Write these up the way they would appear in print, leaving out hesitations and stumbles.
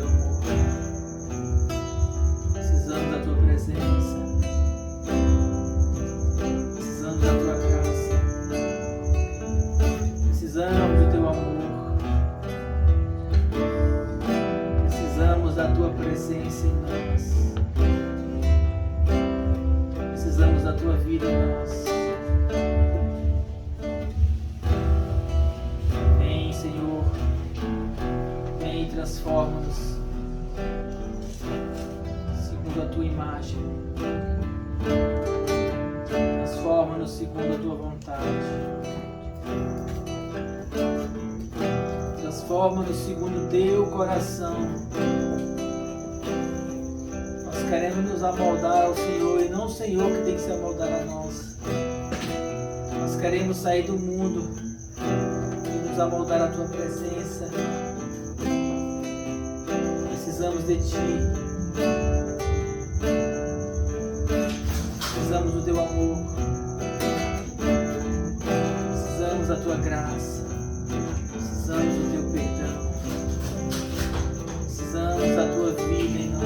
teu amor. Precisamos da tua presença. Precisamos da tua graça. Precisamos do teu amor. Precisamos da tua presença em nós. Precisamos da tua vida em nós. Vem, Senhor. Vem e transforma-nos segundo a tua imagem. Transforma-nos segundo a tua vontade. Transforma-nos segundo o teu coração. Nós queremos nos amoldar ao Senhor e não o Senhor que tem que se amoldar a nós. Nós queremos sair do mundo e nos amoldar à tua presença. Precisamos de ti. Precisamos do teu amor. Precisamos da tua graça. Precisamos do teu perdão. Precisamos da tua vida em nós.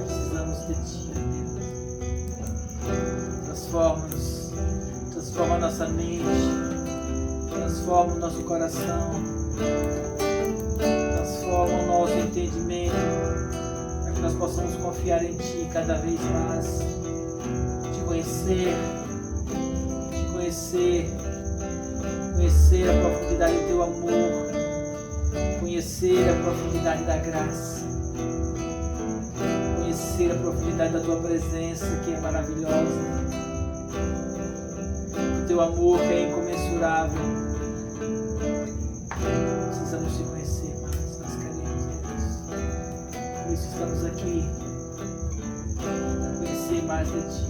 Precisamos de ti. Transforma-nos. Transforma a nossa mente. Transforma o nosso coração. Transforma o nosso entendimento. Para que nós possamos confiar em ti cada vez mais. Te conhecer. Te conhecer. Conhecer a profundidade do teu amor, conhecer a profundidade da graça, conhecer a profundidade da tua presença que é maravilhosa, o teu amor que é incomensurável. Precisamos te conhecer mais, nós queremos, Deus. Por isso estamos aqui, para conhecer mais de ti.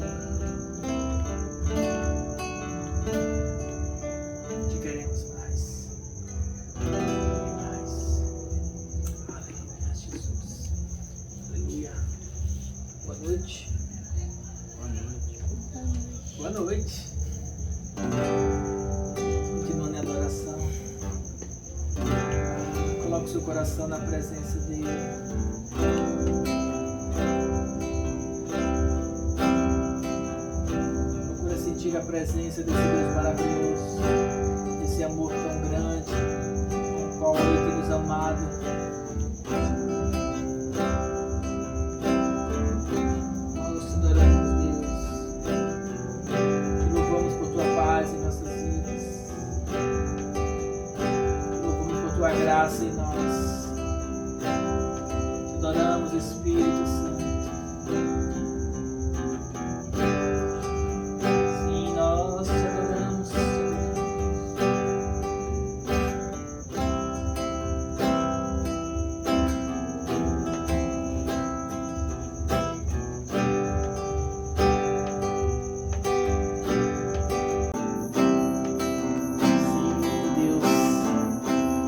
Boa noite. Continuando em adoração. Coloque o seu coração na presença dele. Procura sentir a presença desse Deus maravilhoso, desse amor tão grande, com o qual ele tem nos amado. Tua graça em nós. Te adoramos, Espírito Santo. Sim, nós te adoramos.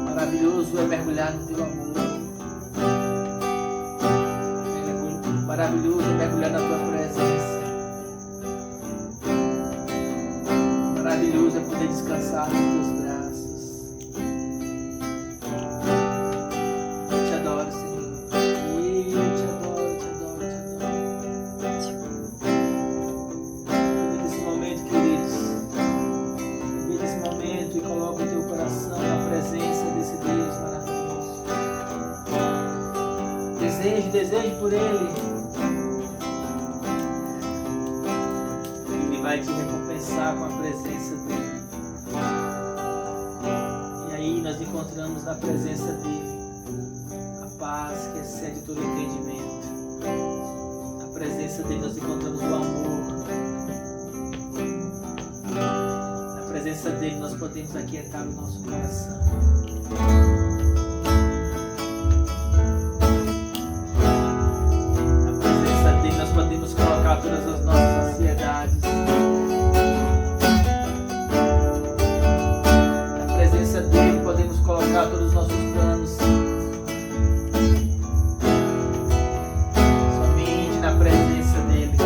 Maravilhoso é mergulhar no teu amor. Maravilhoso é mergulhar na tua presença. Maravilhoso é poder descansar nos teus braços. Eu te adoro, Senhor. Eu te adoro, te adoro, te adoro. Vive esse momento, queridos. Vive esse momento e coloca o teu coração na presença desse Deus maravilhoso. Deseje por Ele. Ele vai te recompensar com a presença dEle. E aí nós encontramos na presença dEle a paz que excede todo entendimento. Na presença dEle nós encontramos o amor. Na presença dEle nós podemos aquietar o nosso coração. Na presença dEle nós podemos colocar todas as nossas ansiedades. Na presença dEle podemos colocar todos os nossos planos. Somente na presença dEle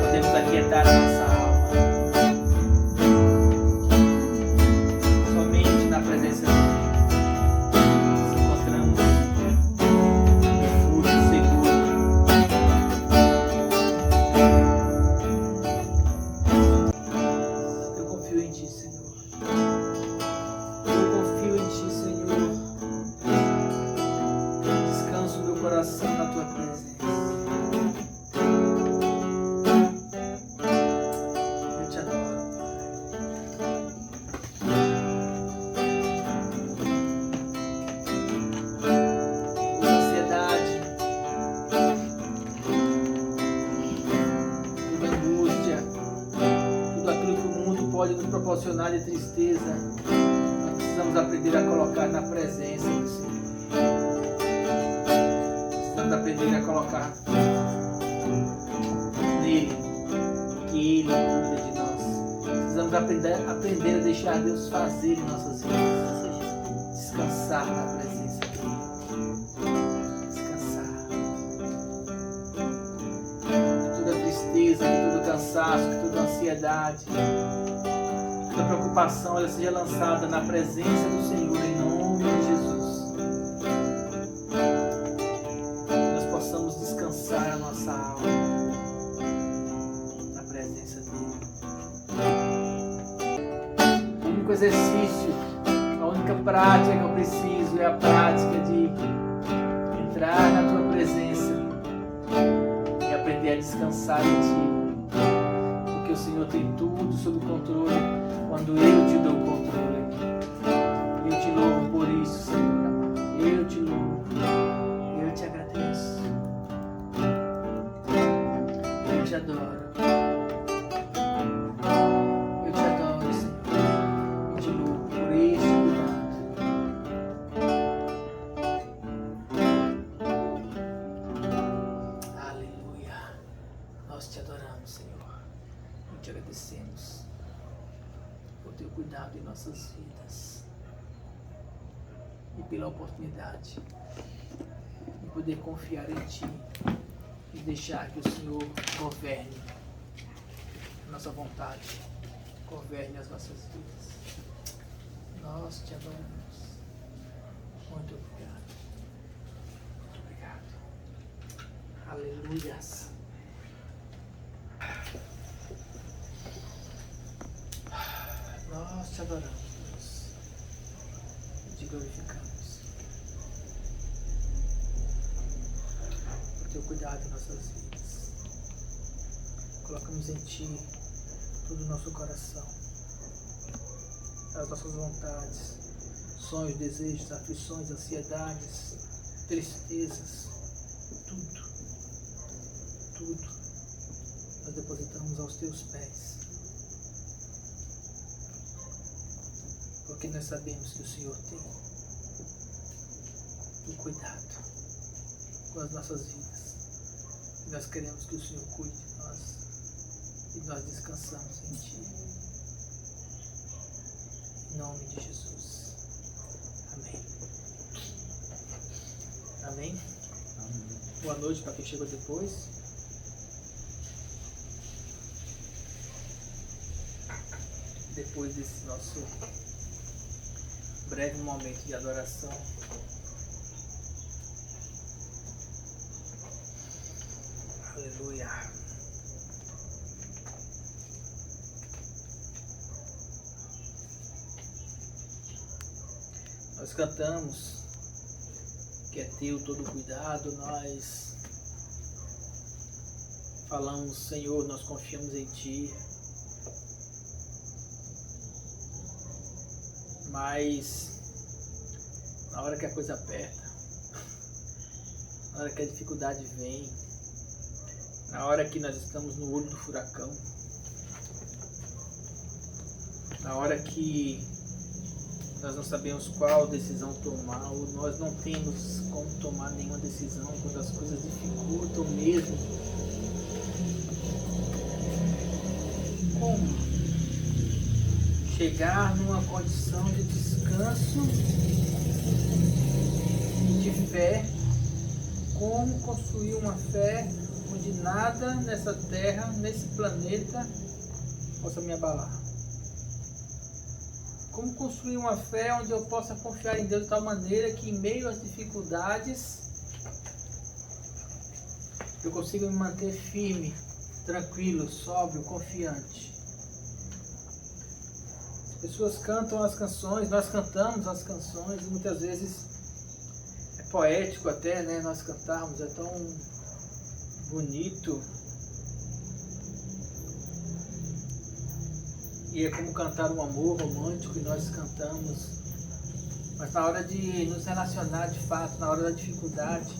podemos aquietar a nossa alma. Somente proporcionar de tristeza, nós precisamos aprender a colocar na presença do Senhor. Precisamos aprender a colocar nele, que Ele cuida de nós. Precisamos aprender a deixar Deus fazer em nossas vidas. Descansar na presença dele. Descansar. De toda tristeza, de todo cansaço, de toda ansiedade, de toda preocupação, ela seja lançada na presença do Senhor, em nome de Jesus. Nós possamos descansar a nossa alma na presença dele. O único exercício, a única prática que eu preciso é a prática de entrar na tua presença e aprender a descansar em ti, porque o Senhor tem tudo sob controle quando eu te dou o controle. Eu te louvo por isso, Senhor. Eu te louvo, eu te agradeço, eu te adoro. Nós te adoramos, Senhor, e te agradecemos por teu cuidado em nossas vidas e pela oportunidade de poder confiar em Ti e deixar que o Senhor governe a nossa vontade, governe as nossas vidas. Nós te adoramos. Muito obrigado. Muito obrigado. Aleluias. Nós te adoramos, Deus, e te glorificamos por teu cuidado em nossas vidas. Colocamos em Ti todo o nosso coração, as nossas vontades, sonhos, desejos, aflições, ansiedades, tristezas, tudo nós depositamos aos Teus pés. Porque nós sabemos que o Senhor tem um cuidado com as nossas vidas. E nós queremos que o Senhor cuide de nós. E nós descansamos em Ti. Em nome de Jesus. Amém. Amém. Amém. Boa noite para quem chegou depois. Depois desse nosso breve momento de adoração, aleluia. Nós cantamos que é teu todo cuidado, nós falamos, Senhor, nós confiamos em Ti. Mas na hora que a coisa aperta, na hora que a dificuldade vem, na hora que nós estamos no olho do furacão, na hora que nós não sabemos qual decisão tomar, ou nós não temos como tomar nenhuma decisão, quando as coisas dificultam mesmo, como chegar numa condição de descanso e de fé, como construir uma fé onde nada nessa terra, nesse planeta, possa me abalar. Como construir uma fé onde eu possa confiar em Deus de tal maneira que em meio às dificuldades eu consiga me manter firme, tranquilo, sóbrio, confiante. As pessoas cantam as canções, nós cantamos as canções e muitas vezes é poético até, né? Nós cantarmos, é tão bonito. E é como cantar um amor romântico que nós cantamos. Mas na hora de nos relacionar de fato, na hora da dificuldade,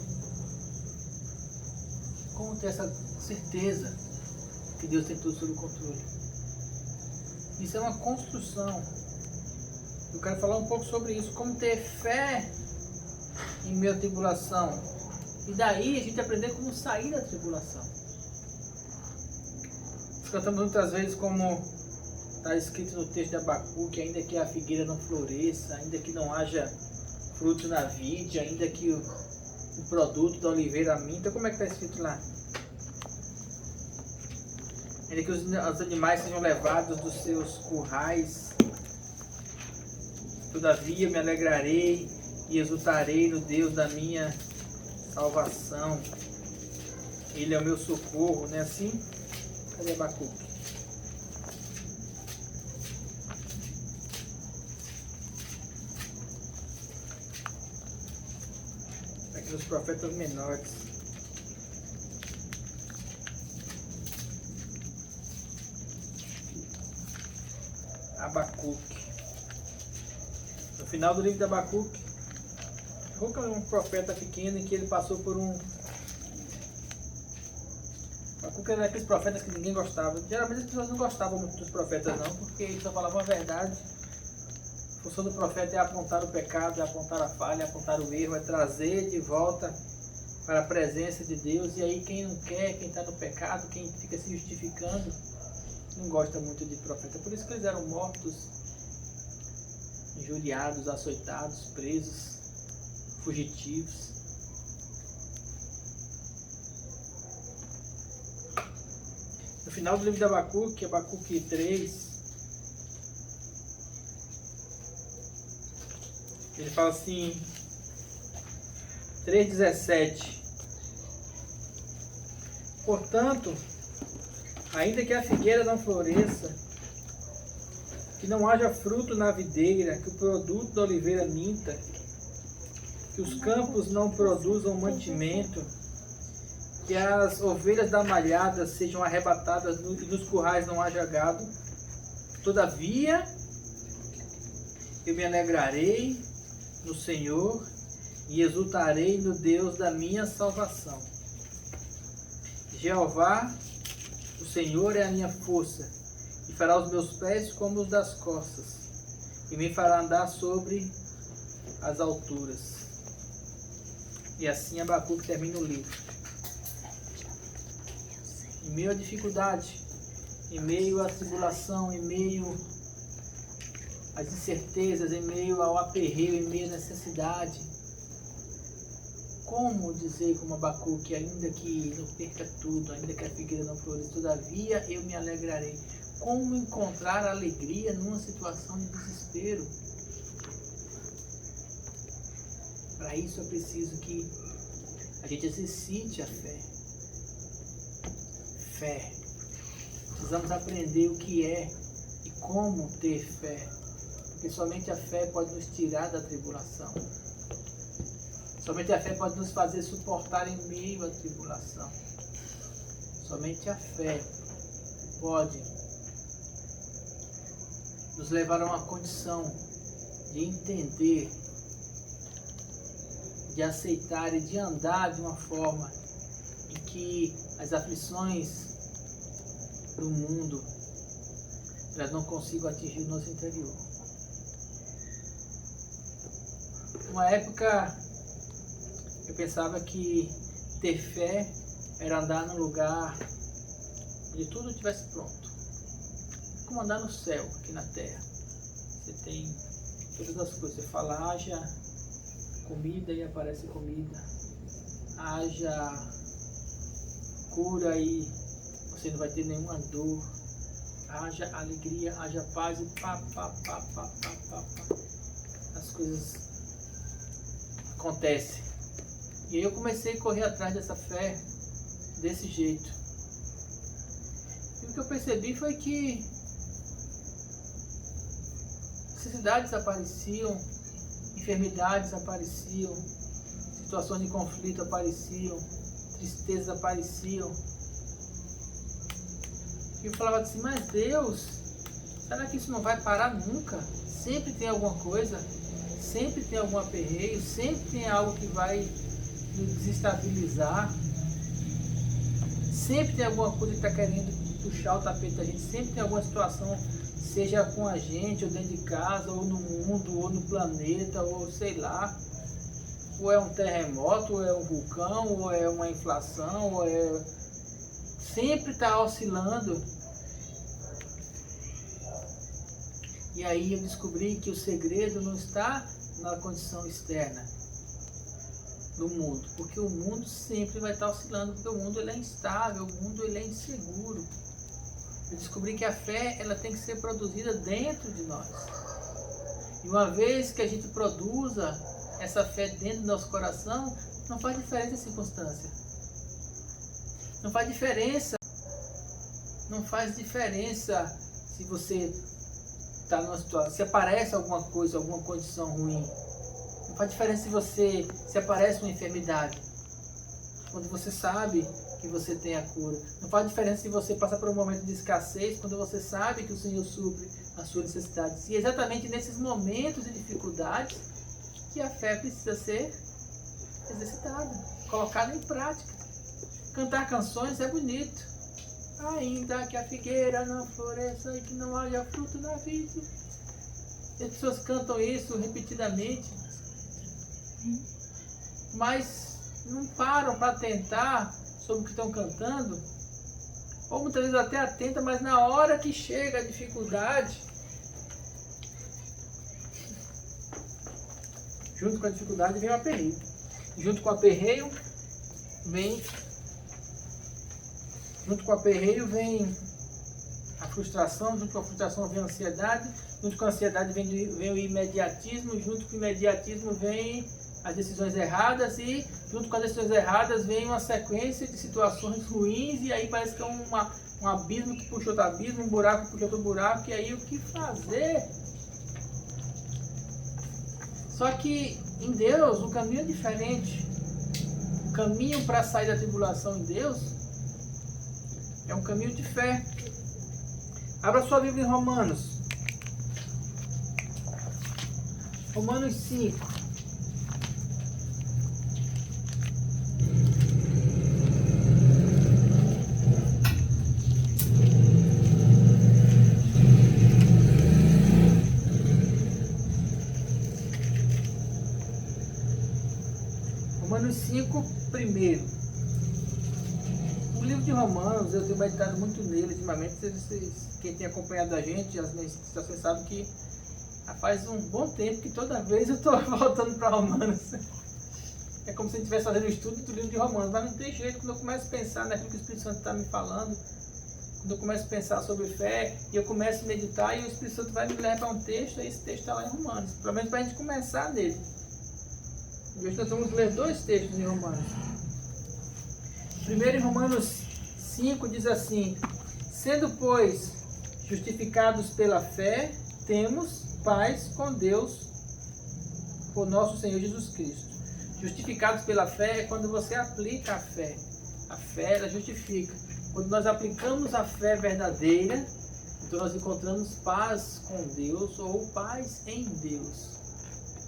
como ter essa certeza que Deus tem tudo sob controle? Isso é uma construção. Eu quero falar um pouco sobre isso, como ter fé em meio à tribulação. E daí a gente aprender como sair da tribulação. Nós cantamos muitas vezes como está escrito no texto de Abacuque, ainda que a figueira não floresça, ainda que não haja fruto na vide, ainda que o produto da oliveira minta. Como é que está escrito lá? Ainda que os animais sejam levados dos seus currais, todavia me alegrarei e exultarei no Deus da minha salvação. Ele é o meu socorro, não é assim? Cadê Abacuque? Aqui nos profetas menores. Abacuque. No final do livro de Abacuque, Abacuque é um profeta pequeno em que ele passou por um... Abacuque era daqueles profetas que ninguém gostava. Geralmente as pessoas não gostavam muito dos profetas não, porque eles só falavam a verdade. A função do profeta é apontar o pecado, é apontar a falha, é apontar o erro, é trazer de volta para a presença de Deus. E aí quem não quer, quem está no pecado, quem fica se justificando, não gosta muito de profeta. Por isso que eles eram mortos, injuriados, açoitados, presos, fugitivos. No final do livro de Abacuque, Abacuque 3, ele fala assim, 3,17: portanto, ainda que a figueira não floresça, que não haja fruto na videira, que o produto da oliveira minta, que os campos não produzam mantimento, que as ovelhas da malhada sejam arrebatadas e nos currais não haja gado, todavia eu me alegrarei no Senhor e exultarei no Deus da minha salvação. Jeová, o Senhor é a minha força, e fará os meus pés como os das costas, e me fará andar sobre as alturas. E assim Abacuque termina o livro. Em meio à dificuldade, em meio à tribulação, em meio às incertezas, em meio ao aperreio, em meio à necessidade, como dizer como Abacuque, ainda que não perca tudo, ainda que a figueira não floresça, todavia eu me alegrarei. Como encontrar alegria numa situação de desespero? Para isso é preciso que a gente exercite a fé. Fé. Precisamos aprender o que é e como ter fé. Porque somente a fé pode nos tirar da tribulação. Somente a fé pode nos fazer suportar em meio à tribulação. Somente a fé pode nos levar a uma condição de entender, de aceitar e de andar de uma forma em que as aflições do mundo elas não consigam atingir o nosso interior. Uma época eu pensava que ter fé era andar num lugar onde tudo estivesse pronto. Como andar no céu, aqui na terra. Você tem todas as coisas. Você fala, haja comida e aparece comida. Haja cura e você não vai ter nenhuma dor. Haja alegria, haja paz e pá. As coisas acontecem. E aí eu comecei a correr atrás dessa fé desse jeito. E o que eu percebi foi que necessidades apareciam, enfermidades apareciam, situações de conflito apareciam, tristezas apareciam. E eu falava assim, mas Deus, será que isso não vai parar nunca? Sempre tem alguma coisa, sempre tem algum aperreio, sempre tem algo que vai nos desestabilizar, sempre tem alguma coisa que está querendo puxar o tapete da gente, sempre tem alguma situação, seja com a gente, ou dentro de casa, ou no mundo, ou no planeta, ou sei lá, ou é um terremoto, ou é um vulcão, ou é uma inflação, ou é... sempre está oscilando. E aí eu descobri que o segredo não está na condição externa do mundo, porque o mundo sempre vai estar oscilando, porque o mundo ele é instável, o mundo ele é inseguro. Eu descobri que a fé ela tem que ser produzida dentro de nós. E uma vez que a gente produza essa fé dentro do nosso coração, não faz diferença a circunstância. Não faz diferença. Não faz diferença se você está numa situação, se aparece alguma coisa, alguma condição ruim. Não faz diferença se aparece uma enfermidade. Quando você sabe que você tem a cura. Não faz diferença se você passa por um momento de escassez, quando você sabe que o Senhor supre as suas necessidades. E é exatamente nesses momentos de dificuldades que a fé precisa ser exercitada, colocada em prática. Cantar canções é bonito. Ainda que a figueira não floresça e que não haja fruto na vide. As pessoas cantam isso repetidamente, mas não param para tentar sobre o que estão cantando, ou muitas vezes até atenta, mas na hora que chega a dificuldade, junto com a dificuldade vem o aperreio. Junto com o aperreio vem a frustração, junto com a frustração vem a ansiedade, junto com a ansiedade vem o imediatismo, junto com o imediatismo vem as decisões erradas e junto com as decisões erradas vem uma sequência de situações ruins e aí parece que é um abismo que puxa outro abismo, um buraco que puxa outro buraco e aí o que fazer? Só que em Deus o caminho é diferente. O caminho para sair da tribulação em Deus é um caminho de fé. Abra sua Bíblia em Romanos. Romanos 5. Romanos 5, primeiro. O livro de Romanos, eu tenho meditado muito nele ultimamente. Quem tem acompanhado a gente, as minhas situações, sabe que faz um bom tempo que toda vez eu estou voltando para Romanos. É como se a gente estivesse fazendo um estudo do livro de Romanos, mas não tem jeito. Quando eu começo a pensar naquilo que o Espírito Santo está me falando, quando eu começo a pensar sobre fé, e eu começo a meditar, e o Espírito Santo vai me levar para um texto, e esse texto está lá em Romanos, pelo menos para a gente começar nele. E hoje nós vamos ler dois textos em Romanos. Primeiro, em Romanos 5, diz assim: sendo, pois, justificados pela fé, temos paz com Deus, por nosso Senhor Jesus Cristo. Justificados pela fé é quando você aplica a fé. A fé, ela justifica. Quando nós aplicamos a fé verdadeira, então nós encontramos paz com Deus ou paz em Deus.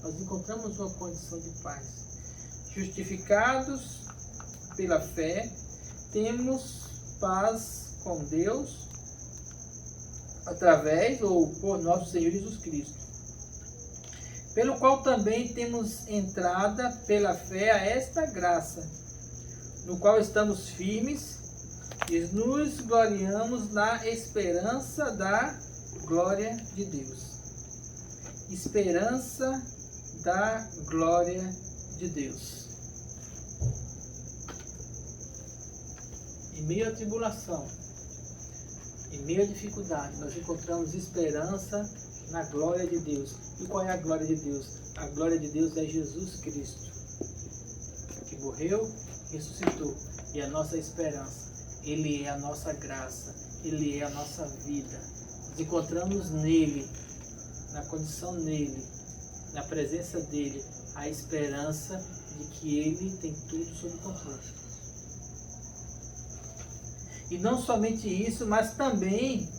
Nós encontramos uma condição de paz. Justificados pela fé, temos paz com Deus através ou por nosso Senhor Jesus Cristo, pelo qual também temos entrada pela fé a esta graça, no qual estamos firmes e nos gloriamos na esperança da glória de Deus. Esperança da glória de Deus. Em meio à tribulação, em meio à dificuldade, nós encontramos esperança na glória de Deus. E qual é a glória de Deus? A glória de Deus é Jesus Cristo, que morreu e ressuscitou. E a nossa esperança, Ele é a nossa graça, Ele é a nossa vida. Nós encontramos nele, na condição nele, na presença dele, a esperança de que Ele tem tudo sob controle. E não somente isso, mas também,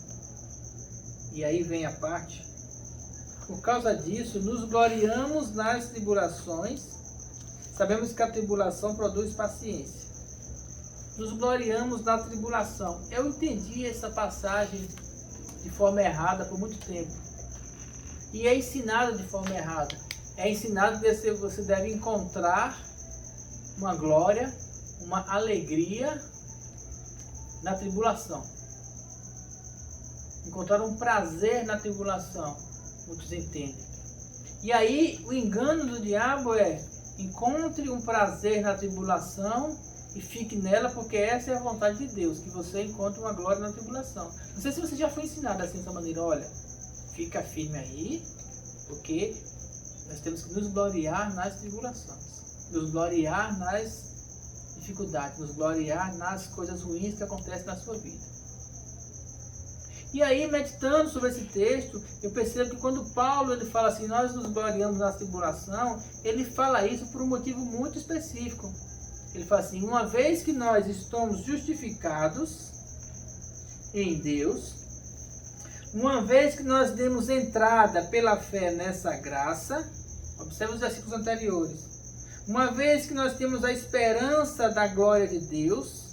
e aí vem a parte, por causa disso, nos gloriamos nas tribulações. Sabemos que a tribulação produz paciência. Nos gloriamos na tribulação. Eu entendi essa passagem de forma errada por muito tempo. E é ensinado de forma errada. É ensinado que você deve encontrar uma glória, uma alegria na tribulação. Encontrar um prazer na tribulação, muitos entendem. E aí o engano do diabo é: encontre um prazer na tribulação e fique nela, porque essa é a vontade de Deus, que você encontre uma glória na tribulação. Não sei se você já foi ensinado assim, dessa maneira. Olha, fica firme aí, porque nós temos que nos gloriar nas tribulações, nos gloriar nas dificuldades, nos gloriar nas coisas ruins que acontecem na sua vida. E aí, meditando sobre esse texto, eu percebo que quando Paulo ele fala assim, nós nos gloriamos na tribulação, ele fala isso por um motivo muito específico. Ele fala assim: uma vez que nós estamos justificados em Deus, uma vez que nós demos entrada pela fé nessa graça, observe os versículos anteriores, uma vez que nós temos a esperança da glória de Deus,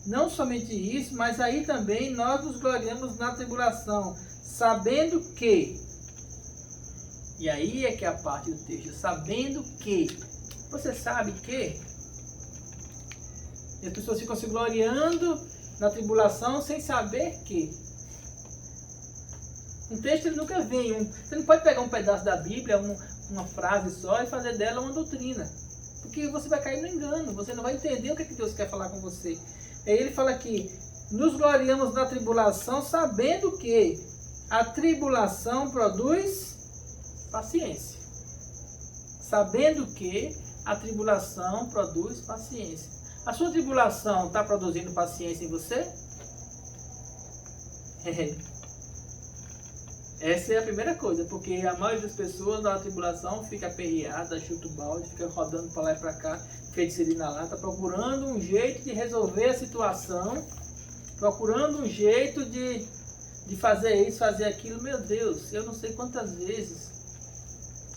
não somente isso, mas aí também nós nos gloriamos na tribulação, sabendo que, e aí é que é a parte do texto, sabendo que, você sabe que, e as pessoas ficam se gloriando na tribulação sem saber que. Um texto ele nunca vem, você não pode pegar um pedaço da Bíblia, uma frase só e fazer dela uma doutrina, porque você vai cair no engano, você não vai entender o que Deus quer falar com você. Aí ele fala aqui, nos gloriamos na tribulação, sabendo que a tribulação produz paciência. Sabendo que a tribulação produz paciência. A sua tribulação está produzindo paciência em você? Essa é a primeira coisa, porque a maioria das pessoas na tribulação fica aperreada, chuta o balde, fica rodando para lá e para cá, feiticeiro na lata, procurando um jeito de resolver a situação, procurando um jeito de fazer isso, fazer aquilo. Meu Deus, eu não sei quantas vezes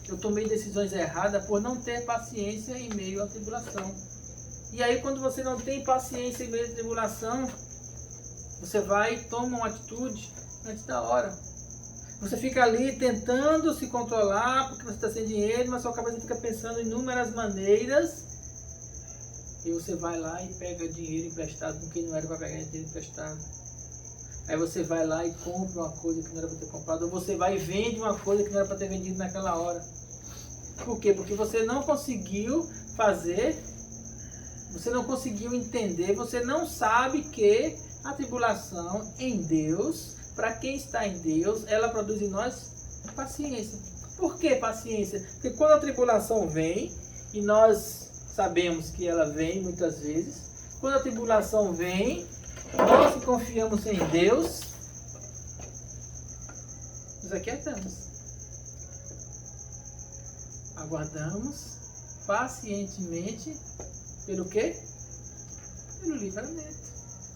eu tomei decisões erradas por não ter paciência em meio à tribulação. E aí quando você não tem paciência em meio à tribulação, você vai e toma uma atitude antes da hora. Você fica ali tentando se controlar porque você está sem dinheiro, mas sua cabeça fica pensando em inúmeras maneiras. E você vai lá e pega dinheiro emprestado com quem não era para pegar dinheiro emprestado. Aí você vai lá e compra uma coisa que não era para ter comprado. Ou você vai e vende uma coisa que não era para ter vendido naquela hora. Por quê? Porque você não conseguiu fazer, você não conseguiu entender, você não sabe que a tribulação em Deus, para quem está em Deus, ela produz em nós paciência. Por que paciência? Porque quando a tribulação vem, e nós sabemos que ela vem muitas vezes, quando a tribulação vem, nós que confiamos em Deus, nos aquietamos. Aguardamos pacientemente pelo quê? Pelo livramento,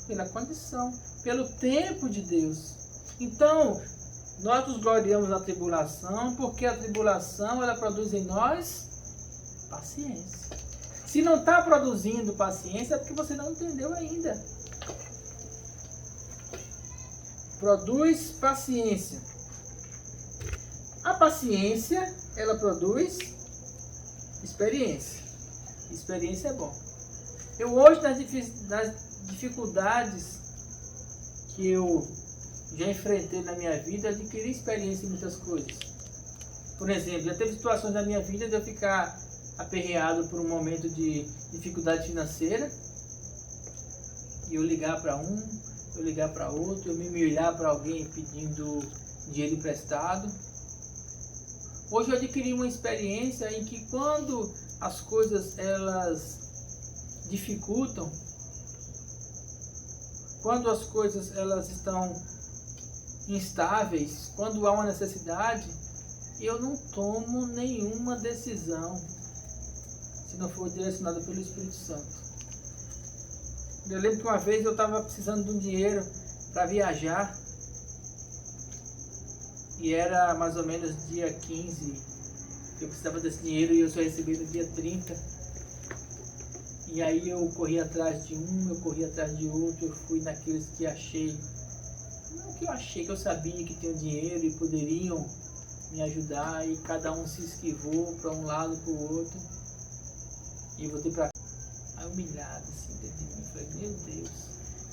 pela condição, pelo tempo de Deus. Então, nós nos gloriamos na tribulação, porque a tribulação ela produz em nós paciência. Se não está produzindo paciência, é porque você não entendeu ainda. Produz paciência. A paciência, ela produz experiência. Experiência é bom. Eu hoje, nas dificuldades que eu já enfrentei na minha vida, adquiri experiência em muitas coisas. Por exemplo, já teve situações na minha vida de eu ficar aperreado por um momento de dificuldade financeira, e eu ligar para um, eu ligar para outro, eu me humilhar para alguém pedindo dinheiro emprestado. Hoje eu adquiri uma experiência em que quando as coisas elas dificultam, quando as coisas elas estão instáveis, quando há uma necessidade, eu não tomo nenhuma decisão se não for direcionada pelo Espírito Santo. Eu lembro que uma vez eu estava precisando de um dinheiro para viajar, e era mais ou menos dia 15 que eu precisava desse dinheiro, e eu só recebi no dia 30. E aí eu corri atrás de um, eu corri atrás de outro, eu fui naqueles que achei Não que eu achei que eu sabia que tinham dinheiro e poderiam me ajudar, e cada um se esquivou para um lado, para o outro, e eu voltei para cá, aí humilhado assim dentro de mim. Falei, meu Deus,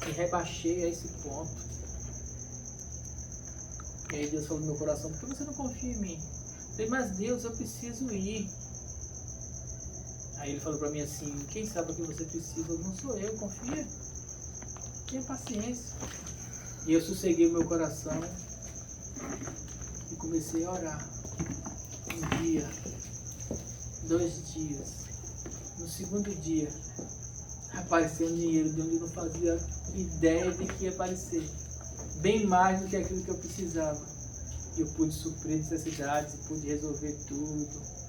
me rebaixei a esse ponto. E aí Deus falou no meu coração, por que você não confia em mim? Eu falei, mas Deus, eu preciso ir. Aí ele falou para mim assim, quem sabe o que você precisa? Não sou eu, confia. Tenha paciência. E eu sosseguei o meu coração e comecei a orar. Um dia, 2 dias. No segundo dia, apareceu um dinheiro de onde eu não fazia ideia de que ia aparecer. Bem mais do que aquilo que eu precisava. E eu pude suprir necessidades, pude resolver tudo.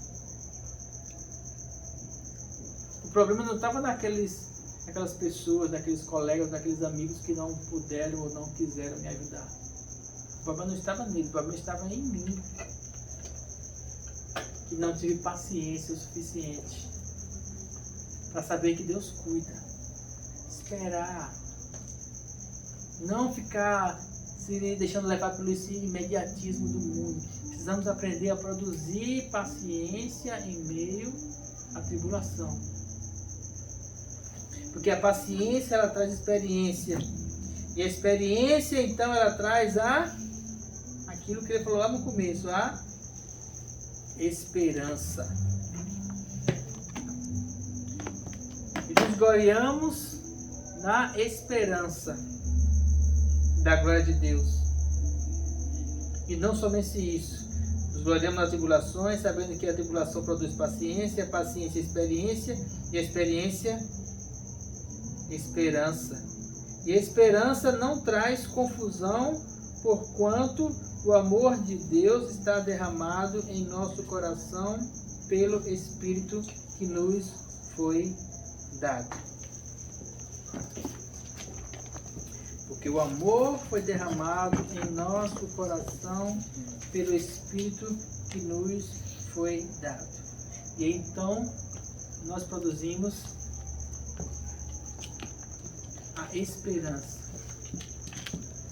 O problema não estava naquelas pessoas, naqueles colegas, naqueles amigos que não puderam ou não quiseram me ajudar. O problema não estava nele, o problema estava em mim. Que não tive paciência o suficiente para saber que Deus cuida. Esperar. Não ficar se deixando levar pelo esse imediatismo do mundo. Precisamos aprender a produzir paciência em meio à tribulação. Porque a paciência, ela traz experiência. E a experiência, então, ela traz aquilo que ele falou lá no começo, a esperança. E nos gloriamos na esperança da glória de Deus. E não somente isso. Nos gloriamos nas tribulações, sabendo que a tribulação produz paciência, a paciência experiência, e a experiência esperança. E a esperança não traz confusão, porquanto o amor de Deus está derramado em nosso coração pelo Espírito que nos foi dado. Porque o amor foi derramado em nosso coração pelo Espírito que nos foi dado. E então nós produzimos a esperança.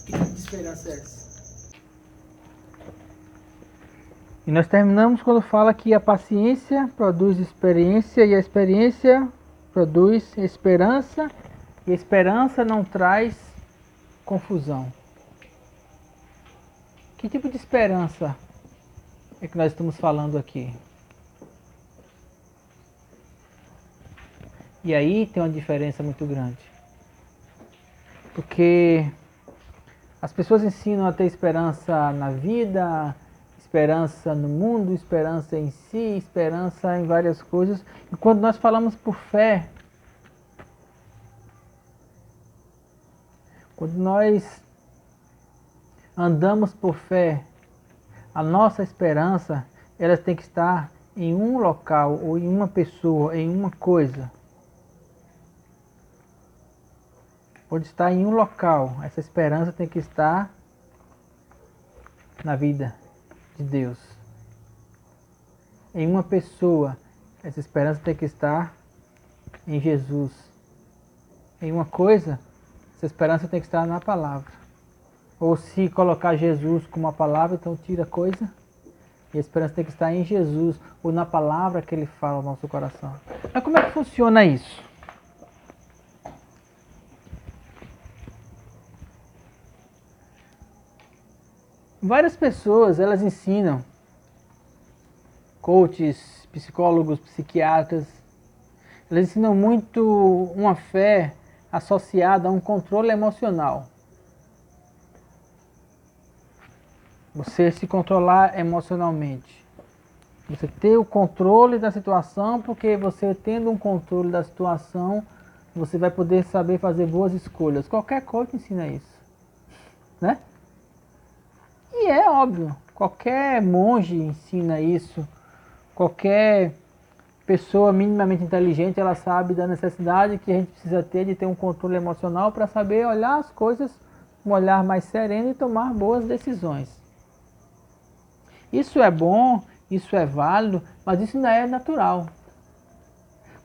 Que tipo de esperança é essa? E nós terminamos quando fala que a paciência produz experiência e a experiência produz esperança e a esperança não traz confusão. Que tipo de esperança é que nós estamos falando aqui? E aí tem uma diferença muito grande. Porque as pessoas ensinam a ter esperança na vida, esperança no mundo, esperança em si, esperança em várias coisas. E quando nós falamos por fé, quando nós andamos por fé, a nossa esperança, ela tem que estar em um local, ou em uma pessoa, em uma coisa. Pode estar em um local, essa esperança tem que estar na vida de Deus. Em uma pessoa, essa esperança tem que estar em Jesus. Em uma coisa, essa esperança tem que estar na palavra. Ou se colocar Jesus como a palavra, então tira a coisa. E a esperança tem que estar em Jesus, ou na palavra que Ele fala no nosso coração. Mas como é que funciona isso? Várias pessoas, elas ensinam, coaches, psicólogos, psiquiatras, elas ensinam muito uma fé associada a um controle emocional. Você se controlar emocionalmente. Você ter o controle da situação, porque você tendo um controle da situação, você vai poder saber fazer boas escolhas. Qualquer coach ensina isso, né? E é óbvio, qualquer monge ensina isso, qualquer pessoa minimamente inteligente, ela sabe da necessidade que a gente precisa ter de ter um controle emocional para saber olhar as coisas com um olhar mais sereno e tomar boas decisões. Isso é bom, isso é válido, mas isso não é natural.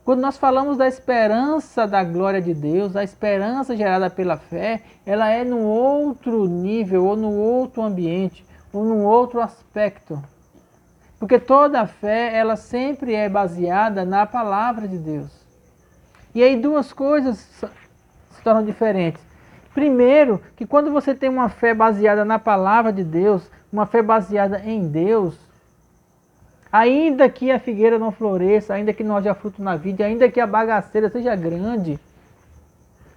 Quando nós falamos da esperança da glória de Deus, a esperança gerada pela fé, ela é num outro nível, ou num outro ambiente, ou num outro aspecto. Porque toda fé, ela sempre é baseada na palavra de Deus. E aí duas coisas se tornam diferentes. Primeiro, que quando você tem uma fé baseada na palavra de Deus, uma fé baseada em Deus, ainda que a figueira não floresça, ainda que não haja fruto na vide, ainda que a bagaceira seja grande,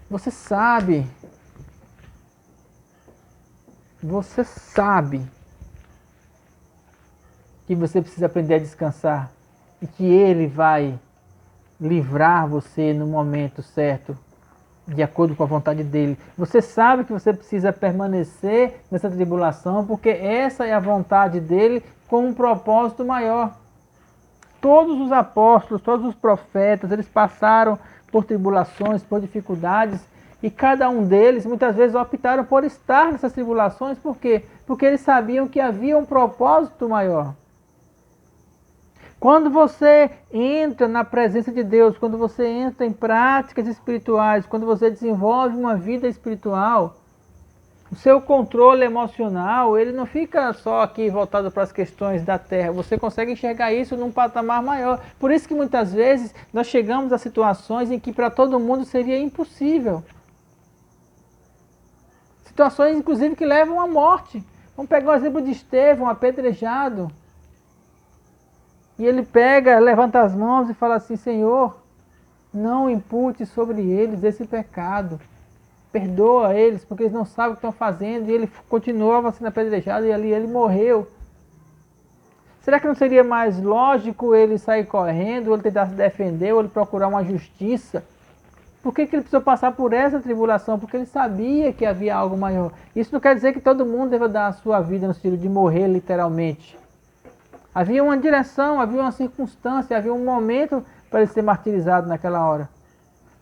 você sabe que você precisa aprender a descansar e que Ele vai livrar você no momento certo, de acordo com a vontade dEle. Você sabe que você precisa permanecer nessa tribulação, porque essa é a vontade dEle com um propósito maior. Todos os apóstolos, todos os profetas, eles passaram por tribulações, por dificuldades, e cada um deles muitas vezes optaram por estar nessas tribulações. Por quê? Porque eles sabiam que havia um propósito maior. Quando você entra na presença de Deus, quando você entra em práticas espirituais, quando você desenvolve uma vida espiritual, o seu controle emocional, ele não fica só aqui voltado para as questões da terra. Você consegue enxergar isso num patamar maior. Por isso que muitas vezes nós chegamos a situações em que para todo mundo seria impossível. Situações, inclusive, que levam à morte. Vamos pegar o exemplo de Estevão, apedrejado. E ele pega, levanta as mãos e fala assim: Senhor, não impute sobre eles esse pecado. Perdoa eles, porque eles não sabem o que estão fazendo. E ele continuava sendo apedrejado e ali ele morreu. Será que não seria mais lógico ele sair correndo, ou ele tentar se defender, ou ele procurar uma justiça? Por que ele precisou passar por essa tribulação? Porque ele sabia que havia algo maior. Isso não quer dizer que todo mundo deva dar a sua vida no sentido de morrer literalmente. Havia uma direção, havia uma circunstância, havia um momento para ele ser martirizado naquela hora.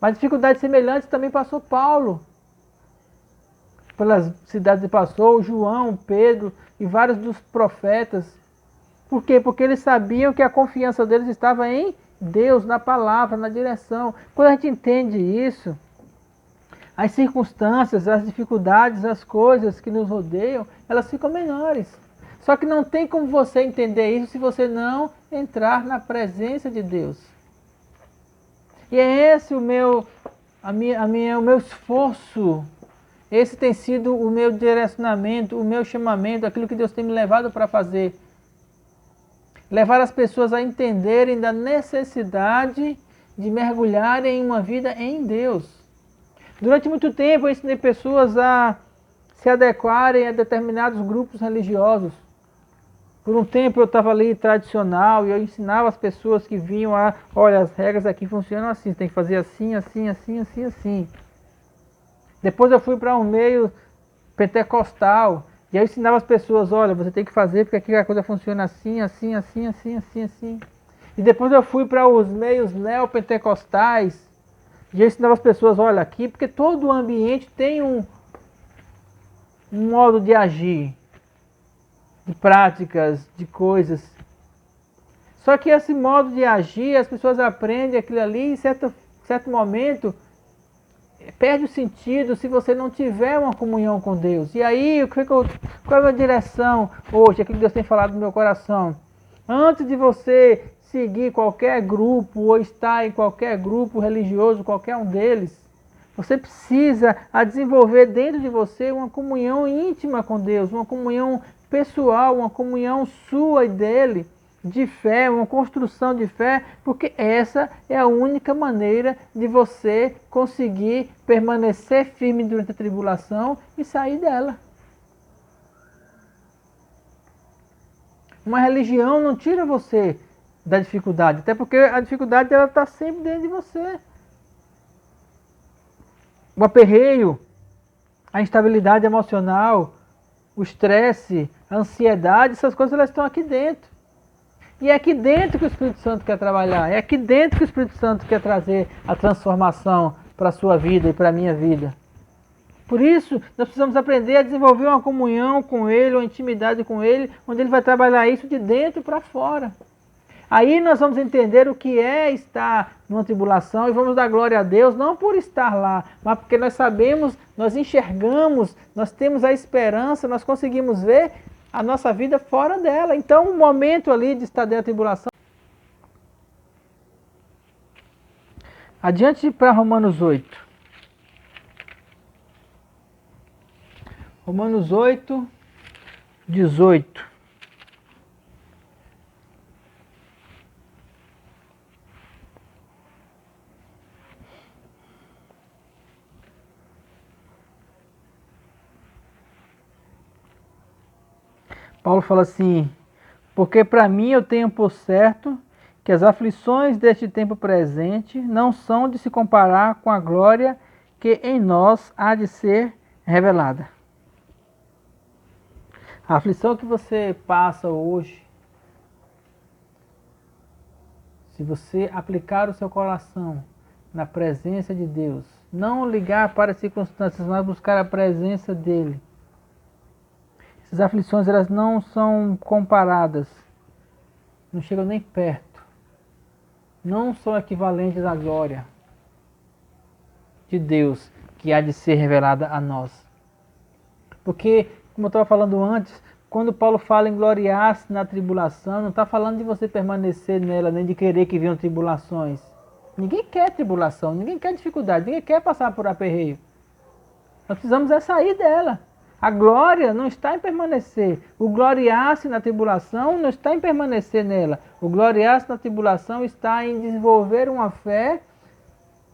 Mas dificuldades semelhantes também passou Paulo. Pelas cidades que passou, João, Pedro e vários dos profetas. Por quê? Porque eles sabiam que a confiança deles estava em Deus, na palavra, na direção. Quando a gente entende isso, as circunstâncias, as dificuldades, as coisas que nos rodeiam, elas ficam menores. Só que não tem como você entender isso se você não entrar na presença de Deus. E é esse o meu esforço. Esse tem sido o meu direcionamento, o meu chamamento, aquilo que Deus tem me levado para fazer. Levar as pessoas a entenderem da necessidade de mergulharem em uma vida em Deus. Durante muito tempo eu ensinei pessoas a se adequarem a determinados grupos religiosos. Por um tempo eu estava ali tradicional e eu ensinava as pessoas que vinham olha, as regras aqui funcionam assim, você tem que fazer assim, assim, assim, assim, assim. Depois eu fui para um meio pentecostal e eu ensinava as pessoas, olha, você tem que fazer porque aqui a coisa funciona assim, assim, assim, assim, assim, assim. E depois eu fui para os meios neopentecostais e eu ensinava as pessoas, olha, aqui, porque todo o ambiente tem um modo de agir, de práticas, de coisas. Só que esse modo de agir, as pessoas aprendem aquilo ali e em certo momento perde o sentido se você não tiver uma comunhão com Deus. E aí, qual é a minha direção hoje? Aquilo que Deus tem falado no meu coração. Antes de você seguir qualquer grupo ou estar em qualquer grupo religioso, qualquer um deles, você precisa desenvolver dentro de você uma comunhão íntima com Deus, uma comunhão pessoal, uma comunhão sua e dele, de fé, uma construção de fé, porque essa é a única maneira de você conseguir permanecer firme durante a tribulação e sair dela. Uma religião não tira você da dificuldade, até porque a dificuldade ela está sempre dentro de você. O aperreio, a instabilidade emocional, o estresse, a ansiedade, essas coisas elas estão aqui dentro. E é aqui dentro que o Espírito Santo quer trabalhar, é aqui dentro que o Espírito Santo quer trazer a transformação para a sua vida e para a minha vida. Por isso, nós precisamos aprender a desenvolver uma comunhão com Ele, uma intimidade com Ele, onde Ele vai trabalhar isso de dentro para fora. Aí nós vamos entender o que é estar numa tribulação e vamos dar glória a Deus, não por estar lá, mas porque nós sabemos, nós enxergamos, nós temos a esperança, nós conseguimos ver a nossa vida fora dela. Então, o momento ali de estar dentro da tribulação. Adiante para Romanos 8. Romanos 8, 18. Paulo fala assim: porque para mim eu tenho por certo que as aflições deste tempo presente não são de se comparar com a glória que em nós há de ser revelada. A aflição que você passa hoje, se você aplicar o seu coração na presença de Deus, não ligar para as circunstâncias, mas buscar a presença dEle, essas aflições elas não são comparadas, não chegam nem perto, não são equivalentes à glória de Deus que há de ser revelada a nós. Porque, como eu estava falando antes, quando Paulo fala em gloriar-se na tribulação, não está falando de você permanecer nela, nem de querer que venham tribulações. Ninguém quer tribulação, ninguém quer dificuldade, ninguém quer passar por aperreio. Nós precisamos é sair dela. A glória não está em permanecer. O gloriar-se na tribulação não está em permanecer nela. O gloriar-se na tribulação está em desenvolver uma fé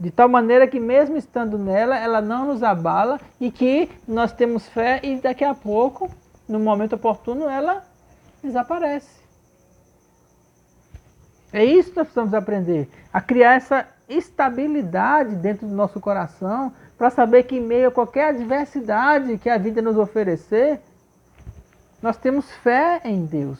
de tal maneira que mesmo estando nela, ela não nos abala e que nós temos fé e daqui a pouco, no momento oportuno, ela desaparece. É isso que nós precisamos aprender. A criar essa estabilidade dentro do nosso coração para saber que em meio a qualquer adversidade que a vida nos oferecer, nós temos fé em Deus.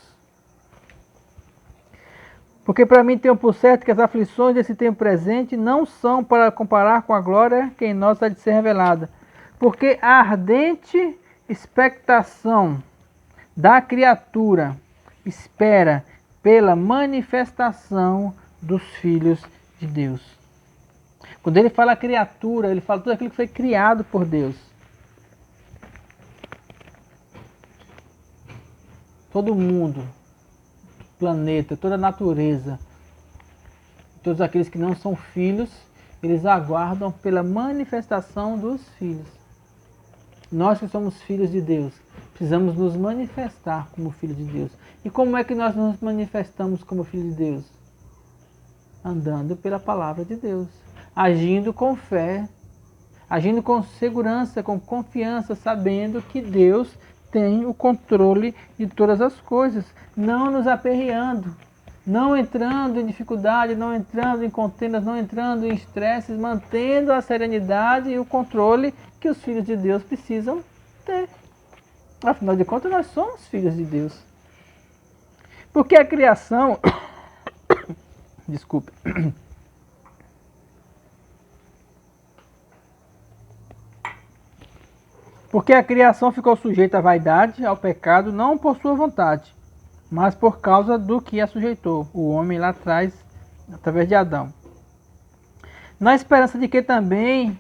Porque para mim tenho por certo que as aflições desse tempo presente não são para comparar com a glória que em nós há de ser revelada. Porque a ardente expectação da criatura espera pela manifestação dos filhos de Deus. Quando ele fala criatura, ele fala tudo aquilo que foi criado por Deus. Todo mundo, planeta, toda a natureza, todos aqueles que não são filhos, eles aguardam pela manifestação dos filhos. Nós que somos filhos de Deus, precisamos nos manifestar como filhos de Deus. E como é que nós nos manifestamos como filhos de Deus? Andando pela palavra de Deus, agindo com fé, agindo com segurança, com confiança, sabendo que Deus tem o controle de todas as coisas, não nos aperreando, não entrando em dificuldade, não entrando em contendas, não entrando em estresses, mantendo a serenidade e o controle que os filhos de Deus precisam ter. Afinal de contas, nós somos filhos de Deus. Porque a criação... Desculpe. Porque a criação ficou sujeita à vaidade, ao pecado, não por sua vontade, mas por causa do que a sujeitou, o homem lá atrás, através de Adão. Na esperança de que também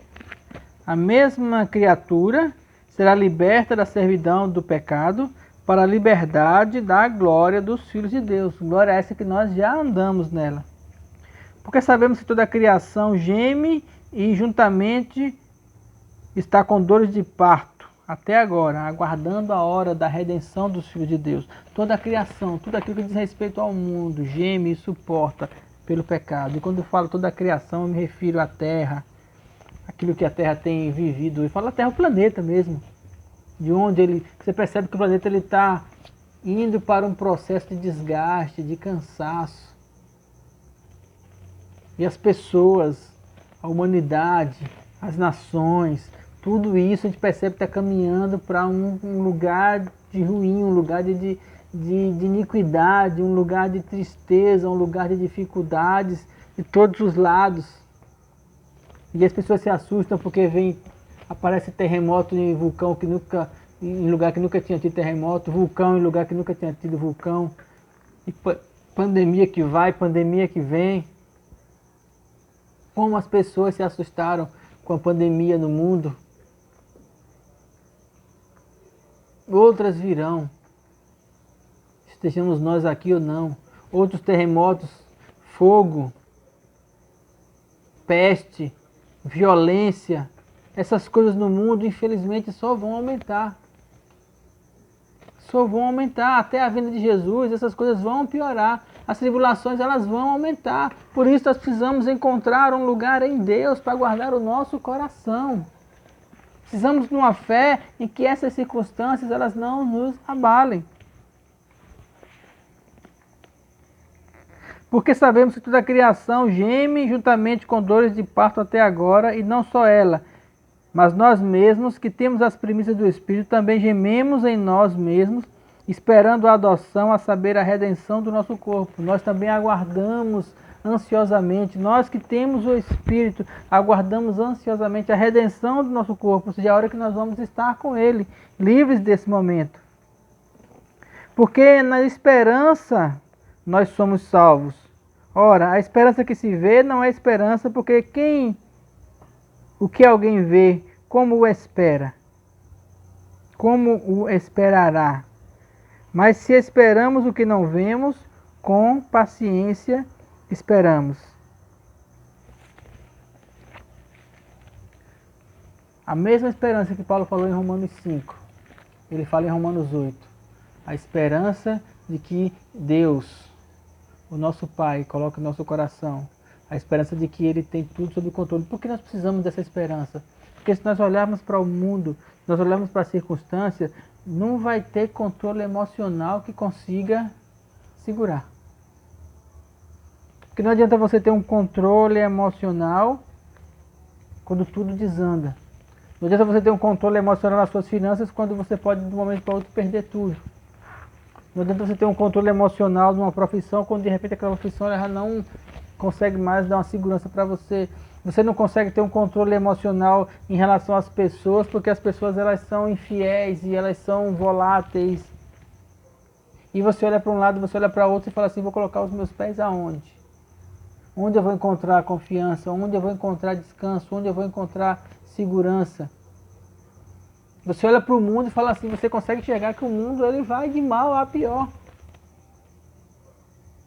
a mesma criatura será liberta da servidão do pecado para a liberdade da glória dos filhos de Deus. Glória essa que nós já andamos nela. Porque sabemos que toda a criação geme e juntamente está com dores de parto até agora, aguardando a hora da redenção dos filhos de Deus. Toda a criação, tudo aquilo que diz respeito ao mundo, geme e suporta pelo pecado. E quando eu falo toda a criação, eu me refiro à terra, aquilo que a terra tem vivido. Eu falo a terra, o planeta mesmo. De onde você percebe que o planeta está indo para um processo de desgaste, de cansaço. E as pessoas, a humanidade, as nações, tudo isso a gente percebe que está caminhando para um lugar de ruim, um lugar de iniquidade, um lugar de tristeza, um lugar de dificuldades de todos os lados. E as pessoas se assustam porque aparece terremoto em vulcão que nunca, em lugar que nunca tinha tido terremoto, vulcão em lugar que nunca tinha tido vulcão. Pandemia que vai, pandemia que vem. Como as pessoas se assustaram com a pandemia no mundo. Outras virão. Estejamos nós aqui ou não. Outros terremotos, fogo, peste, violência. Essas coisas no mundo, infelizmente, só vão aumentar. Só vão aumentar. Até a vinda de Jesus, essas coisas vão piorar. As tribulações, elas vão aumentar. Por isso, nós precisamos encontrar um lugar em Deus para guardar o nosso coração. Precisamos de uma fé em que essas circunstâncias, elas não nos abalem. Porque sabemos que toda a criação geme juntamente com dores de parto até agora, e não só ela, mas nós mesmos, que temos as primícias do Espírito, também gememos em nós mesmos, esperando a adoção, a saber, a redenção do nosso corpo. Nós também aguardamos ansiosamente, nós que temos o Espírito, aguardamos ansiosamente a redenção do nosso corpo, ou seja, a hora que nós vamos estar com Ele, livres desse momento. Porque na esperança nós somos salvos. Ora, a esperança que se vê não é esperança, porque o que alguém vê, como o espera? Como o esperará? Mas se esperamos o que não vemos, com paciência esperamos. A mesma esperança que Paulo falou em Romanos 5, ele fala em Romanos 8. A esperança de que Deus, o nosso Pai, coloca no nosso coração. A esperança de que Ele tem tudo sob controle. Por que nós precisamos dessa esperança? Porque se nós olharmos para o mundo, se nós olharmos para a circunstância, não vai ter controle emocional que consiga segurar. Porque não adianta você ter um controle emocional quando tudo desanda. Não adianta você ter um controle emocional nas suas finanças quando você pode, de um momento para outro, perder tudo. Não adianta você ter um controle emocional numa profissão quando de repente aquela profissão ela não consegue mais dar uma segurança para você. Você não consegue ter um controle emocional em relação às pessoas, porque as pessoas elas são infiéis e elas são voláteis. E você olha para um lado, você olha para outro e fala assim, vou colocar os meus pés aonde? Onde eu vou encontrar confiança? Onde eu vou encontrar descanso? Onde eu vou encontrar segurança? Você olha para o mundo e fala assim, você consegue enxergar que o mundo ele vai de mal a pior.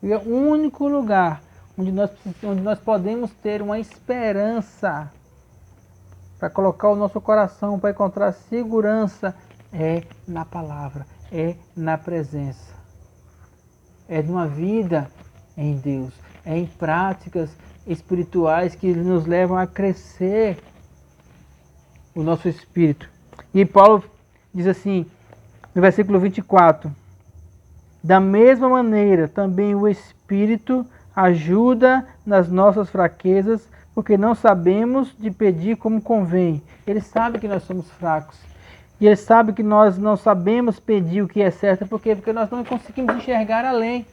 E é o único lugar onde nós podemos ter uma esperança para colocar o nosso coração, para encontrar segurança, é na palavra, é na presença. É numa vida em Deus, é em práticas espirituais que nos levam a crescer o nosso espírito. E Paulo diz assim, no versículo 24, da mesma maneira também o Espírito ajuda nas nossas fraquezas, porque não sabemos de pedir como convém. Ele sabe que nós somos fracos. E Ele sabe que nós não sabemos pedir o que é certo. Por quê? Porque nós não conseguimos enxergar além.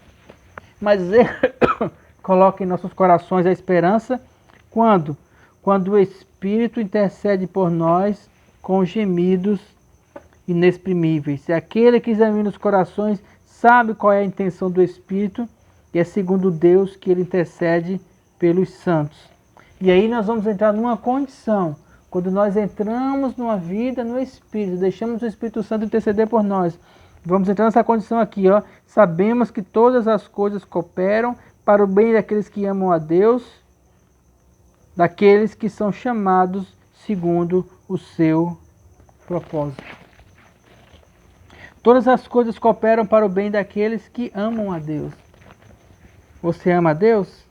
Mas Ele coloca em nossos corações a esperança. Quando? Quando o Espírito intercede por nós com gemidos inexprimíveis. E aquele que examina os corações sabe qual é a intenção do Espírito, e é segundo Deus que ele intercede pelos santos. E aí nós vamos entrar numa condição, quando nós entramos numa vida no Espírito, deixamos o Espírito Santo interceder por nós. Vamos entrar nessa condição aqui, ó. Sabemos que todas as coisas cooperam para o bem daqueles que amam a Deus, daqueles que são chamados segundo o seu propósito. Todas as coisas cooperam para o bem daqueles que amam a Deus. Você ama a Deus?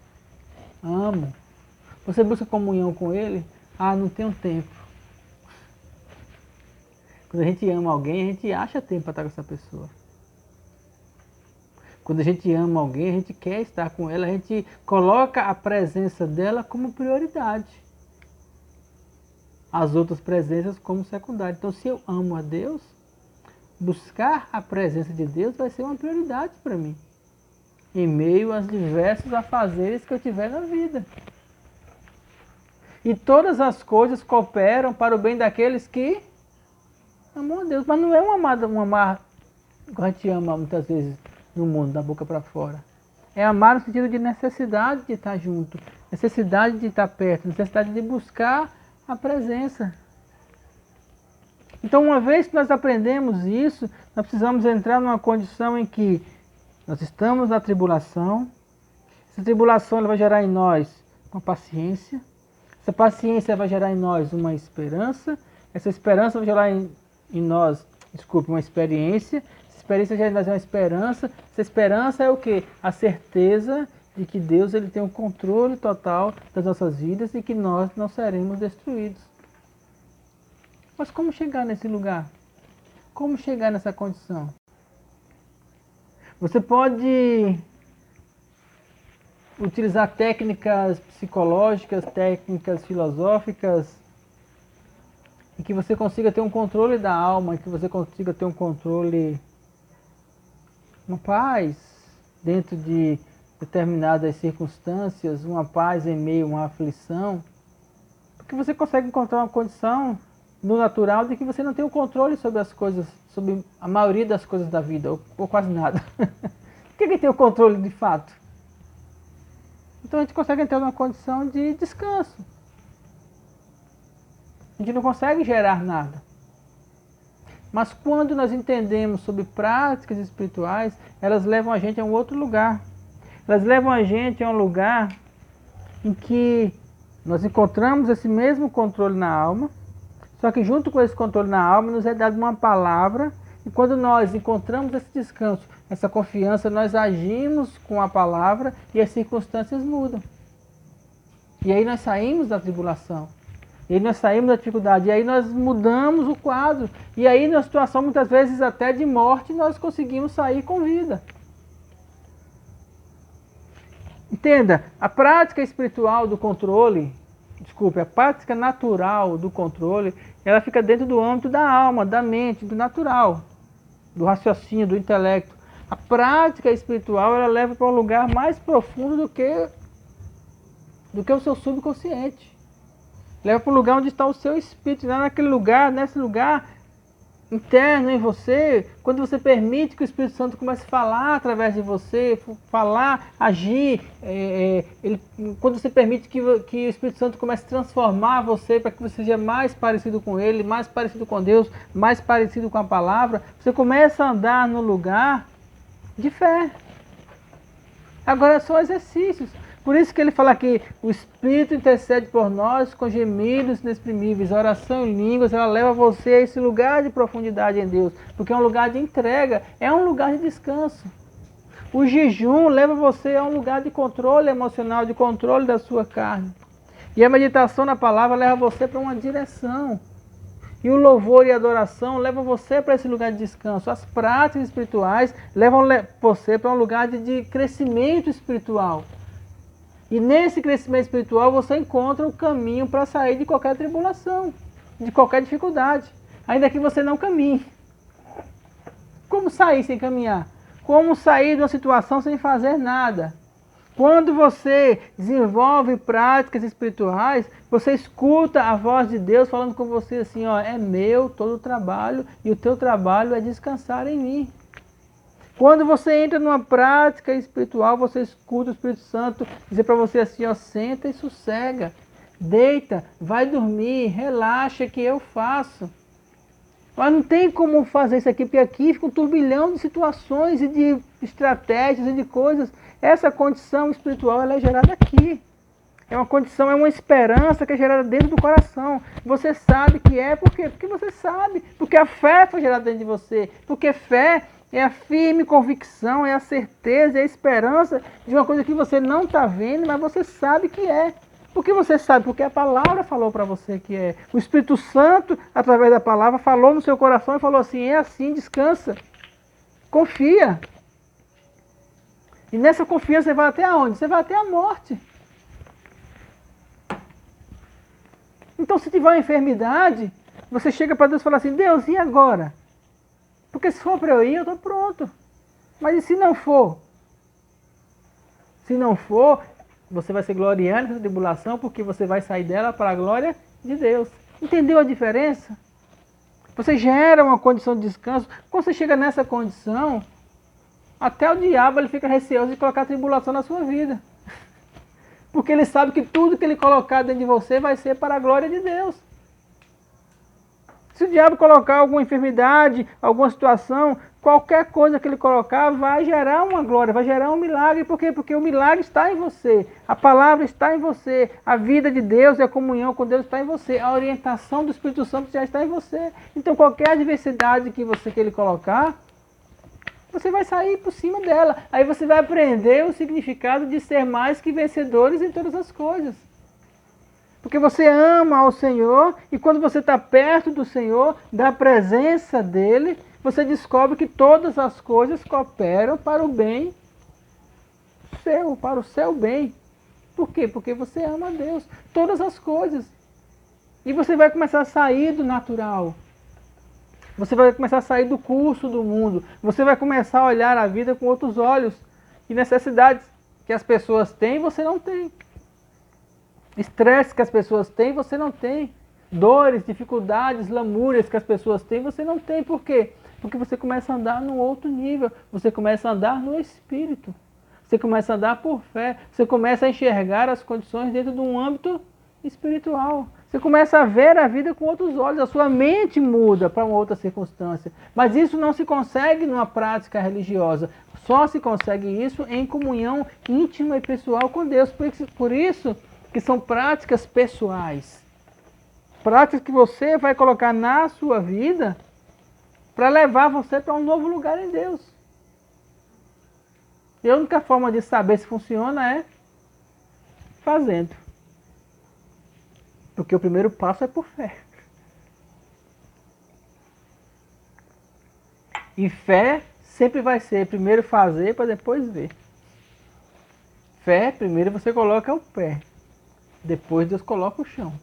Amo. Você busca comunhão com Ele? Ah, não tenho tempo. Quando a gente ama alguém, a gente acha tempo para estar com essa pessoa. Quando a gente ama alguém, a gente quer estar com ela, a gente coloca a presença dela como prioridade. As outras presenças como secundária. Então, se eu amo a Deus, buscar a presença de Deus vai ser uma prioridade para mim. Em meio aos diversos afazeres que eu tiver na vida. E todas as coisas cooperam para o bem daqueles que amam a Deus. Mas não é um amar que a gente ama muitas vezes no mundo, da boca para fora. É amar no sentido de necessidade de estar junto, necessidade de estar perto, necessidade de buscar a presença. Então, uma vez que nós aprendemos isso, nós precisamos entrar numa condição em que nós estamos na tribulação. Essa tribulação ela vai gerar em nós uma paciência. Essa paciência vai gerar em nós uma esperança. Essa esperança vai gerar em nós, uma experiência. Essa experiência vai gerar em nós uma esperança. Essa esperança é o quê? A certeza de que Deus ele tem o controle total das nossas vidas e que nós não seremos destruídos. Mas como chegar nesse lugar? Como chegar nessa condição? Você pode utilizar técnicas psicológicas, técnicas filosóficas, em que você consiga ter um controle da alma, em que você consiga ter um controle, uma paz dentro de determinadas circunstâncias, uma paz em meio a uma aflição, porque você consegue encontrar uma condição no natural de que você não tem o controle sobre as coisas, sobre a maioria das coisas da vida, ou quase nada. Quem tem o controle de fato? Então a gente consegue entrar numa condição de descanso. A gente não consegue gerar nada. Mas quando nós entendemos sobre práticas espirituais, elas levam a gente a um outro lugar. Elas levam a gente a um lugar em que nós encontramos esse mesmo controle na alma, só que junto com esse controle na alma nos é dado uma palavra, e quando nós encontramos esse descanso, essa confiança, nós agimos com a palavra e as circunstâncias mudam. E aí nós saímos da tribulação, e aí nós saímos da dificuldade, e aí nós mudamos o quadro, e aí na situação muitas vezes até de morte nós conseguimos sair com vida. Entenda, a prática espiritual do controle, a prática natural do controle, ela fica dentro do âmbito da alma, da mente, do natural, do raciocínio, do intelecto. A prática espiritual, ela leva para um lugar mais profundo do que o seu subconsciente. Leva para um lugar onde está o seu espírito, lá naquele lugar, nesse lugar interno em você, quando você permite que o Espírito Santo comece a falar através de você, falar, agir, quando você permite que o Espírito Santo comece a transformar você para que você seja mais parecido com Ele, mais parecido com Deus, mais parecido com a palavra, você começa a andar no lugar de fé. Agora são exercícios. Por isso que ele fala que o Espírito intercede por nós com gemidos inexprimíveis. A oração em línguas, ela leva você a esse lugar de profundidade em Deus. Porque é um lugar de entrega, é um lugar de descanso. O jejum leva você a um lugar de controle emocional, de controle da sua carne. E a meditação na palavra leva você para uma direção. E o louvor e a adoração levam você para esse lugar de descanso. As práticas espirituais levam você para um lugar de crescimento espiritual. E nesse crescimento espiritual você encontra o caminho para sair de qualquer tribulação, de qualquer dificuldade, ainda que você não caminhe. Como sair sem caminhar? Como sair de uma situação sem fazer nada? Quando você desenvolve práticas espirituais, você escuta a voz de Deus falando com você assim, ó, é meu todo o trabalho e o teu trabalho é descansar em mim. Quando você entra numa prática espiritual, você escuta o Espírito Santo dizer para você assim, ó, senta e sossega, deita, vai dormir, relaxa que eu faço. Mas não tem como fazer isso aqui, porque aqui fica um turbilhão de situações e de estratégias e de coisas. Essa condição espiritual ela é gerada aqui. É uma condição, é uma esperança que é gerada dentro do coração. Você sabe que é, por quê? Porque você sabe, porque a fé foi gerada dentro de você, porque fé é a firme convicção, é a certeza, é a esperança de uma coisa que você não está vendo, mas você sabe que é. Por que você sabe? Porque a palavra falou para você que é. O Espírito Santo, através da palavra, falou no seu coração e falou assim, é assim, descansa. Confia. E nessa confiança você vai até aonde? Você vai até a morte. Então se tiver uma enfermidade, você chega para Deus e fala assim, Deus, e agora? Porque se for para eu ir, eu estou pronto. Mas e se não for? Se não for, você vai se gloriar nessa tribulação, porque você vai sair dela para a glória de Deus. Entendeu a diferença? Você gera uma condição de descanso. Quando você chega nessa condição, Até o diabo ele fica receoso de colocar tribulação na sua vida. Porque ele sabe que tudo que ele colocar dentro de você vai ser para a glória de Deus. Se o diabo colocar alguma enfermidade, alguma situação, qualquer coisa que ele colocar vai gerar uma glória, vai gerar um milagre. Por quê? Porque o milagre está em você, a palavra está em você, a vida de Deus e a comunhão com Deus está em você, a orientação do Espírito Santo já está em você. Então qualquer adversidade que ele colocar, você vai sair por cima dela. Aí você vai aprender o significado de ser mais que vencedores em todas as coisas. Porque você ama ao Senhor e quando você está perto do Senhor, da presença dEle, você descobre que todas as coisas cooperam para o bem seu, para o seu bem. Por quê? Porque você ama a Deus. Todas as coisas. E você vai começar a sair do natural. Você vai começar a sair do curso do mundo. Você vai começar a olhar a vida com outros olhos. E necessidades que as pessoas têm, você não tem. Estresse que as pessoas têm, você não tem. Dores, dificuldades, lamúrias que as pessoas têm, você não tem. Por quê? Porque você começa a andar num outro nível. Você começa a andar no Espírito. Você começa a andar por fé. Você começa a enxergar as condições dentro de um âmbito espiritual. Você começa a ver a vida com outros olhos. A sua mente muda para uma outra circunstância. Mas isso não se consegue numa prática religiosa. Só se consegue isso em comunhão íntima e pessoal com Deus. Por isso que são práticas pessoais. Práticas que você vai colocar na sua vida para levar você para um novo lugar em Deus. E a única forma de saber se funciona é fazendo. Porque o primeiro passo é por fé. E fé sempre vai ser primeiro fazer para depois ver. Fé, primeiro você coloca o pé. Depois Deus coloca o chão.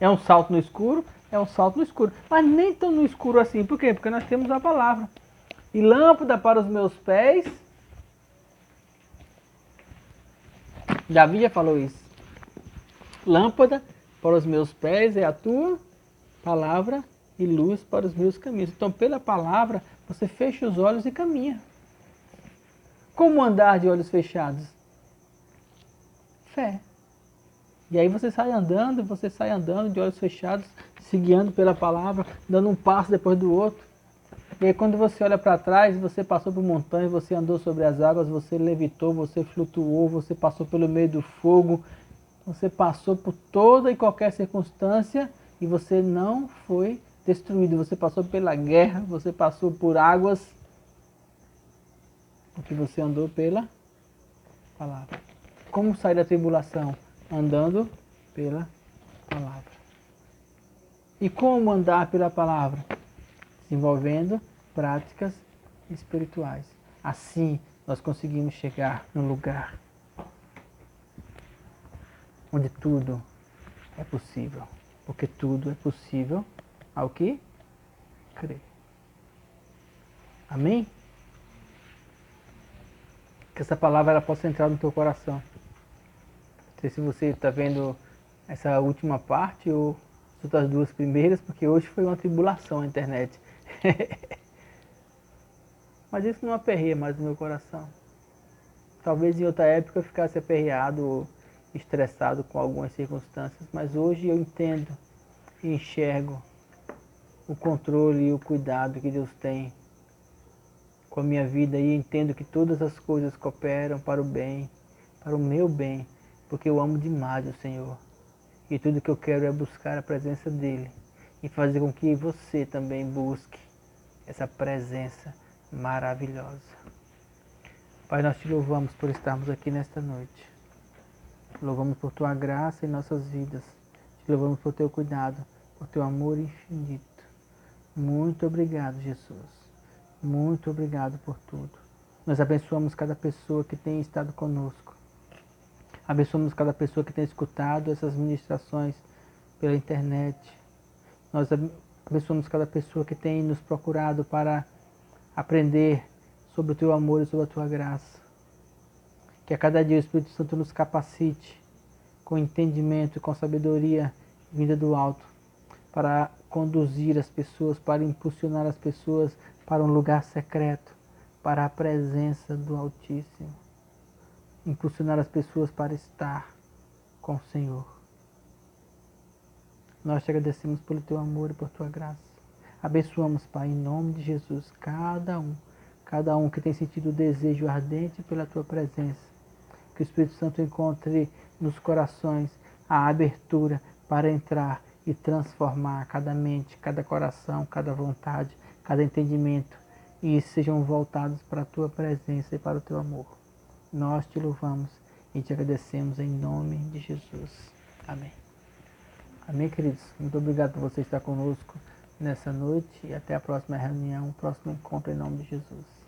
É um salto no escuro? É um salto no escuro. Mas nem tão no escuro assim. Por quê? Porque nós temos a palavra. E lâmpada para os meus pés. Davi já falou isso. Lâmpada para os meus pés é a tua palavra e luz para os meus caminhos. Então, pela palavra, você fecha os olhos e caminha. Como andar de olhos fechados? Fé. E aí você sai andando de olhos fechados, se guiando pela palavra, dando um passo depois do outro. E aí quando você olha para trás, você passou por montanhas, você andou sobre as águas, você levitou, você flutuou, você passou pelo meio do fogo, você passou por toda e qualquer circunstância e você não foi destruído. Você passou pela guerra, você passou por águas, porque você andou pela palavra. Como sair da tribulação? Andando pela palavra. E como andar pela palavra? Desenvolvendo práticas espirituais. Assim nós conseguimos chegar num lugar onde tudo é possível. Porque tudo é possível ao que crê. Amém? Que essa palavra ela possa entrar no teu coração. Não sei se você está vendo essa última parte ou as outras duas primeiras, porque hoje foi uma tribulação a internet. Mas isso não aperreia mais no meu coração. Talvez em outra época eu ficasse aperreado ou estressado com algumas circunstâncias, mas hoje eu entendo e enxergo o controle e o cuidado que Deus tem com a minha vida e entendo que todas as coisas cooperam para o bem, para o meu bem, porque eu amo demais o Senhor. E tudo que eu quero é buscar a presença dEle e fazer com que você também busque essa presença maravilhosa. Pai, nós te louvamos por estarmos aqui nesta noite. Te louvamos por Tua graça em nossas vidas. Te louvamos por Teu cuidado, por Teu amor infinito. Muito obrigado, Jesus. Muito obrigado por tudo. Nós abençoamos cada pessoa que tem estado conosco. Abençoamos cada pessoa que tem escutado essas ministrações pela internet. Nós abençoamos cada pessoa que tem nos procurado para aprender sobre o Teu amor e sobre a Tua graça. Que a cada dia o Espírito Santo nos capacite com entendimento e com sabedoria vinda do alto para conduzir as pessoas, para impulsionar as pessoas para um lugar secreto, para a presença do Altíssimo. Impulsionar as pessoas para estar com o Senhor. Nós te agradecemos pelo teu amor e por tua graça. Abençoamos, Pai, em nome de Jesus, cada um que tem sentido o desejo ardente pela tua presença. Que o Espírito Santo encontre nos corações a abertura para entrar e transformar cada mente, cada coração, cada vontade, cada entendimento, e sejam voltados para a tua presença e para o teu amor. Nós te louvamos e te agradecemos em nome de Jesus. Amém. Amém, queridos? Muito obrigado por você estar conosco nessa noite e até a próxima reunião, o próximo encontro em nome de Jesus.